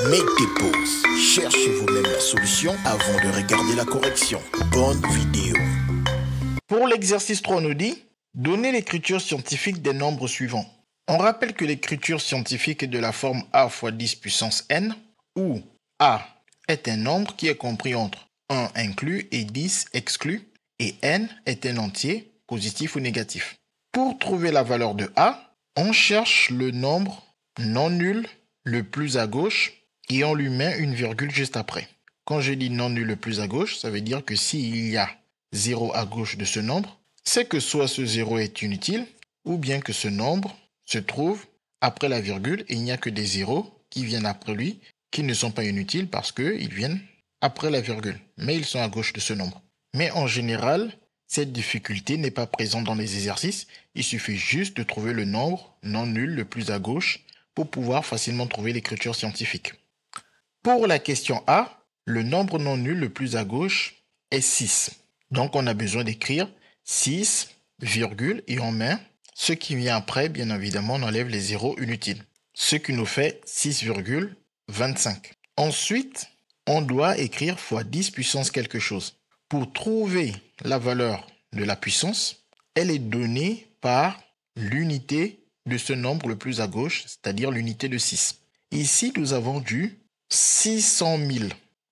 Mettez pause, cherchez vous-même la solution avant de regarder la correction. Bonne vidéo. Pour l'exercice 3, on nous dit « Donnez l'écriture scientifique des nombres suivants ». On rappelle que l'écriture scientifique est de la forme a fois 10 puissance n, où a est un nombre qui est compris entre 1 inclus et 10 exclus, et n est un entier, positif ou négatif. Pour trouver la valeur de a, on cherche le nombre non nul le plus à gauche et on lui met une virgule juste après. Quand je dis non nul le plus à gauche, ça veut dire que s'il y a 0 à gauche de ce nombre, c'est que soit ce 0 est inutile, ou bien que ce nombre se trouve après la virgule et il n'y a que des zéros qui viennent après lui, qui ne sont pas inutiles parce qu'ils viennent après la virgule, mais ils sont à gauche de ce nombre. Mais en général, cette difficulté n'est pas présente dans les exercices, il suffit juste de trouver le nombre non nul le plus à gauche pour pouvoir facilement trouver l'écriture scientifique. Pour la question A, le nombre non nul le plus à gauche est 6. Donc on a besoin d'écrire 6, virgule, et on met ce qui vient après, bien évidemment, on enlève les zéros inutiles. Ce qui nous fait 6,25. Ensuite, on doit écrire fois 10 puissance quelque chose. Pour trouver la valeur de la puissance, elle est donnée par l'unité de ce nombre le plus à gauche, c'est-à-dire l'unité de 6. Ici, nous avons du 600 000.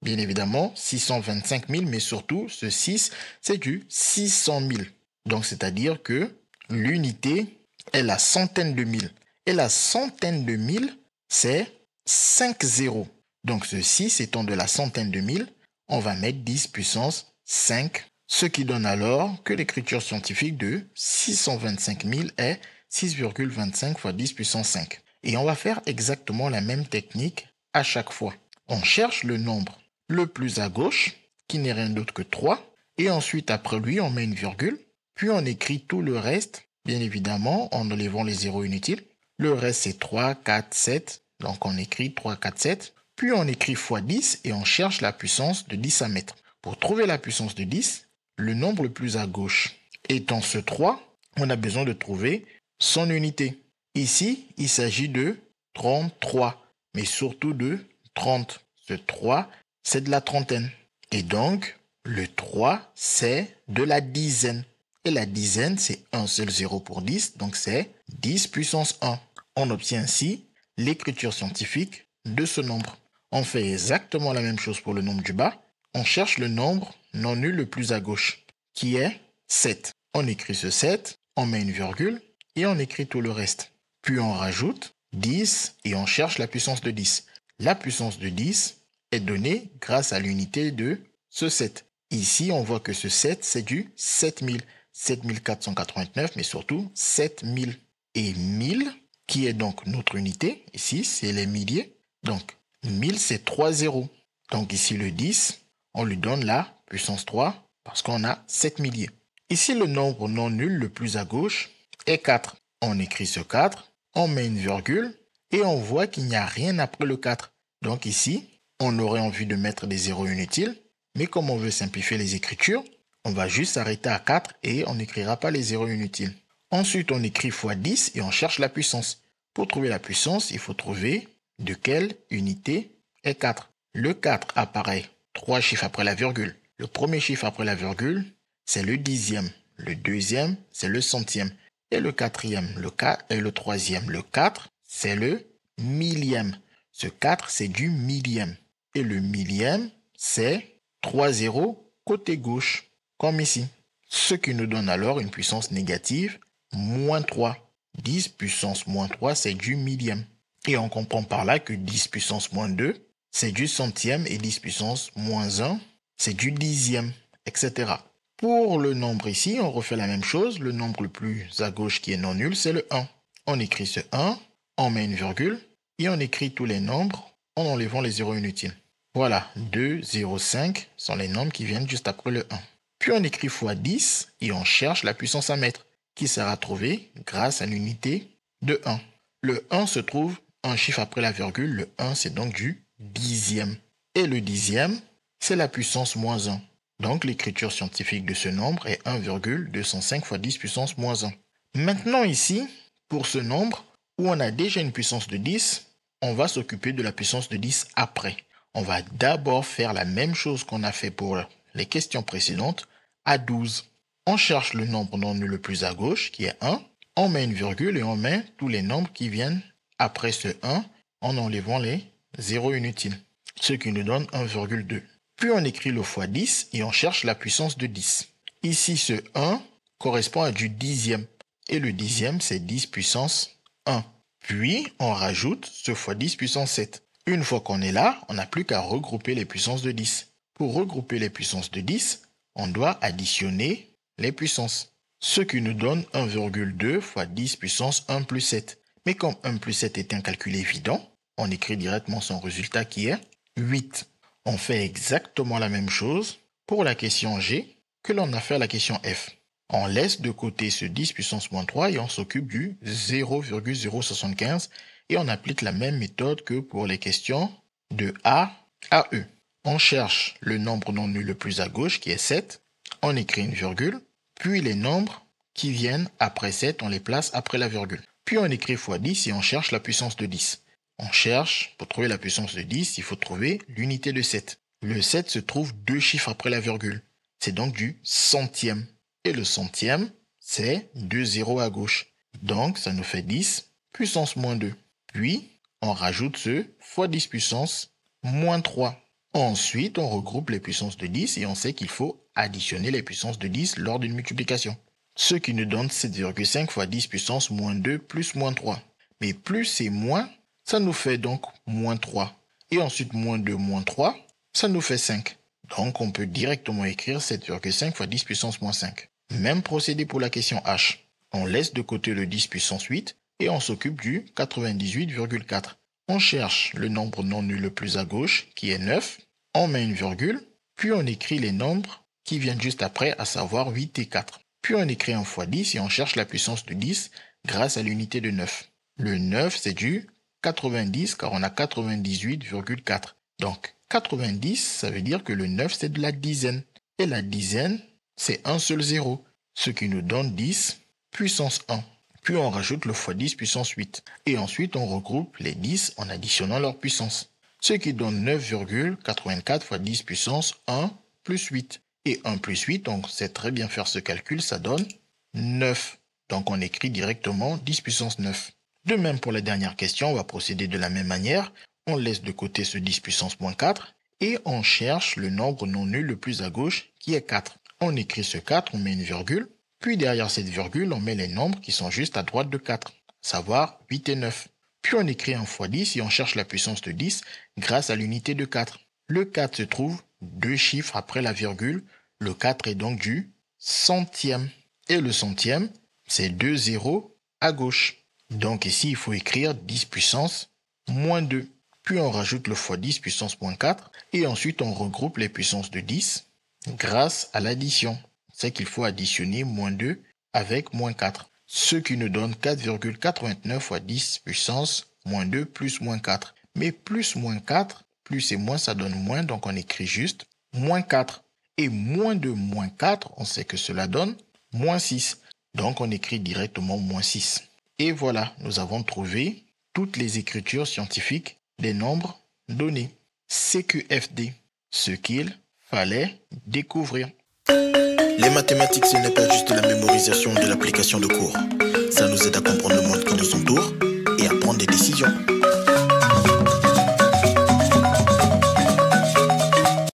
Bien évidemment, 625 000, mais surtout, ce 6, c'est du 600 000. Donc, c'est-à-dire que l'unité est la centaine de mille. Et la centaine de mille, c'est 5 zéros. Donc, ce 6 étant de la centaine de mille, on va mettre 10 puissance 5, ce qui donne alors que l'écriture scientifique de 625 000 est 6,25 fois 10 puissance 5. Et on va faire exactement la même technique à chaque fois. On cherche le nombre le plus à gauche, qui n'est rien d'autre que 3, et ensuite après lui, on met une virgule, puis on écrit tout le reste, bien évidemment, en enlevant les zéros inutiles. Le reste, c'est 3, 4, 7, donc on écrit 3, 4, 7, puis on écrit fois 10 et on cherche la puissance de 10 à mettre. Pour trouver la puissance de 10, le nombre le plus à gauche étant ce 3, on a besoin de trouver son unité. Ici, il s'agit de 33, mais surtout de 30. Ce 3, c'est de la trentaine. Et donc, le 3, c'est de la dizaine. Et la dizaine, c'est un seul 0 pour 10, donc c'est 10 puissance 1. On obtient ainsi l'écriture scientifique de ce nombre. On fait exactement la même chose pour le nombre du bas. On cherche le nombre non nul le plus à gauche, qui est 7. On écrit ce 7, on met une virgule et on écrit tout le reste. Puis on rajoute 10 et on cherche la puissance de 10. La puissance de 10 est donnée grâce à l'unité de ce 7. Ici, on voit que ce 7, c'est du 7000. 7489, mais surtout 7000. Et 1000, qui est donc notre unité, ici, c'est les milliers. Donc, 1000, c'est 3 zéros. Donc ici, le 10, on lui donne la puissance 3 parce qu'on a 7 milliers. Ici, le nombre non nul le plus à gauche est 4. On écrit ce 4, on met une virgule et on voit qu'il n'y a rien après le 4. Donc ici, on aurait envie de mettre des zéros inutiles, mais comme on veut simplifier les écritures, on va juste s'arrêter à 4 et on n'écrira pas les zéros inutiles. Ensuite, on écrit fois 10 et on cherche la puissance. Pour trouver la puissance, il faut trouver de quelle unité est 4. Le 4 apparaît 3 chiffres après la virgule. Le premier chiffre après la virgule, c'est le dixième. Le deuxième, c'est le centième. Et le quatrième, le troisième, le 4, c'est le millième. Ce 4, c'est du millième. Et le millième, c'est 3 zéros côté gauche, comme ici. Ce qui nous donne alors une puissance négative, moins 3. 10 puissance moins 3, c'est du millième. Et on comprend par là que 10 puissance moins 2, c'est du centième, et 10 puissance moins 1, c'est du dixième, etc. Pour le nombre ici, on refait la même chose. Le nombre le plus à gauche qui est non nul, c'est le 1. On écrit ce 1, on met une virgule, et on écrit tous les nombres en enlevant les zéros inutiles. Voilà, 2, 0, 5 sont les nombres qui viennent juste après le 1. Puis on écrit fois 10 et on cherche la puissance à mettre, qui sera trouvée grâce à l'unité de 1. Le 1 se trouve un chiffre après la virgule, le 1 c'est donc du dixième. Et le dixième, c'est la puissance moins 1. Donc l'écriture scientifique de ce nombre est 1,205 fois 10 puissance moins 1. Maintenant ici, pour ce nombre, où on a déjà une puissance de 10, on va s'occuper de la puissance de 10 après. On va d'abord faire la même chose qu'on a fait pour les questions précédentes à 12. On cherche le nombre non nul le plus à gauche, qui est 1. On met une virgule et on met tous les nombres qui viennent après ce 1 en enlevant les zéros inutiles, ce qui nous donne 1,2. Puis on écrit le fois 10 et on cherche la puissance de 10. Ici, ce 1 correspond à du dixième. Et le dixième, c'est 10 puissance 1. Puis, on rajoute ce fois 10 puissance 7. Une fois qu'on est là, on n'a plus qu'à regrouper les puissances de 10. Pour regrouper les puissances de 10, on doit additionner les puissances. Ce qui nous donne 1,2 fois 10 puissance 1 plus 7. Mais comme 1 plus 7 est un calcul évident, on écrit directement son résultat qui est 8. On fait exactement la même chose pour la question G que l'on a fait à la question F. On laisse de côté ce 10 puissance moins 3 et on s'occupe du 0,075 et on applique la même méthode que pour les questions de A à E. On cherche le nombre non nul le plus à gauche qui est 7, on écrit une virgule, puis les nombres qui viennent après 7, on les place après la virgule. Puis on écrit fois 10 et on cherche la puissance de 10. On cherche, pour trouver la puissance de 10, il faut trouver l'unité de 7. Le 7 se trouve 2 chiffres après la virgule. C'est donc du centième. Et le centième, c'est 2 zéros à gauche. Donc, ça nous fait 10 puissance moins 2. Puis, on rajoute ce fois 10 puissance moins 3. Ensuite, on regroupe les puissances de 10 et on sait qu'il faut additionner les puissances de 10 lors d'une multiplication. Ce qui nous donne 7,5 fois 10 puissance moins 2 plus moins 3. Mais plus et moins, ça nous fait donc moins 3. Et ensuite, moins 2 moins 3, ça nous fait 5. Donc, on peut directement écrire 7,5 fois 10 puissance moins 5. Même procédé pour la question H. On laisse de côté le 10 puissance 8 et on s'occupe du 98,4. On cherche le nombre non nul le plus à gauche, qui est 9. On met une virgule, puis on écrit les nombres qui viennent juste après, à savoir 8 et 4. Puis on écrit un fois 10 et on cherche la puissance de 10 grâce à l'unité de 9. Le 9, c'est du 90 car on a 98,4. Donc, 90, ça veut dire que le 9, c'est de la dizaine. Et la dizaine, c'est un seul zéro, ce qui nous donne 10 puissance 1. Puis on rajoute le fois 10 puissance 8. Et ensuite, on regroupe les 10 en additionnant leur puissance. Ce qui donne 9,84 fois 10 puissance 1 plus 8. Et 1 plus 8, on sait très bien faire ce calcul, ça donne 9. Donc on écrit directement 10 puissance 9. De même pour la dernière question, on va procéder de la même manière. On laisse de côté ce 10 puissance moins 4 et on cherche le nombre non nul le plus à gauche qui est 4. On écrit ce 4, on met une virgule, puis derrière cette virgule, on met les nombres qui sont juste à droite de 4, savoir 8 et 9. Puis on écrit un fois 10 et on cherche la puissance de 10 grâce à l'unité de 4. Le 4 se trouve 2 chiffres après la virgule, le 4 est donc du centième. Et le centième, c'est 2 zéros à gauche. Donc ici, il faut écrire 10 puissance moins 2. Puis on rajoute le fois 10 puissance moins 4 et ensuite on regroupe les puissances de 10 grâce à l'addition. C'est qu'il faut additionner moins 2 avec moins 4. Ce qui nous donne 4,89 fois 10 puissance moins 2 plus moins 4. Mais plus moins 4, plus et moins ça donne moins, donc on écrit juste moins 4. Et moins de moins 4, on sait que cela donne moins 6. Donc on écrit directement moins 6. Et voilà, nous avons trouvé toutes les écritures scientifiques des nombres donnés. CQFD, ce qu'il fallait découvrir. Les mathématiques, ce n'est pas juste la mémorisation de l'application de cours. Ça nous aide à comprendre le monde qui nous entoure et à prendre des décisions.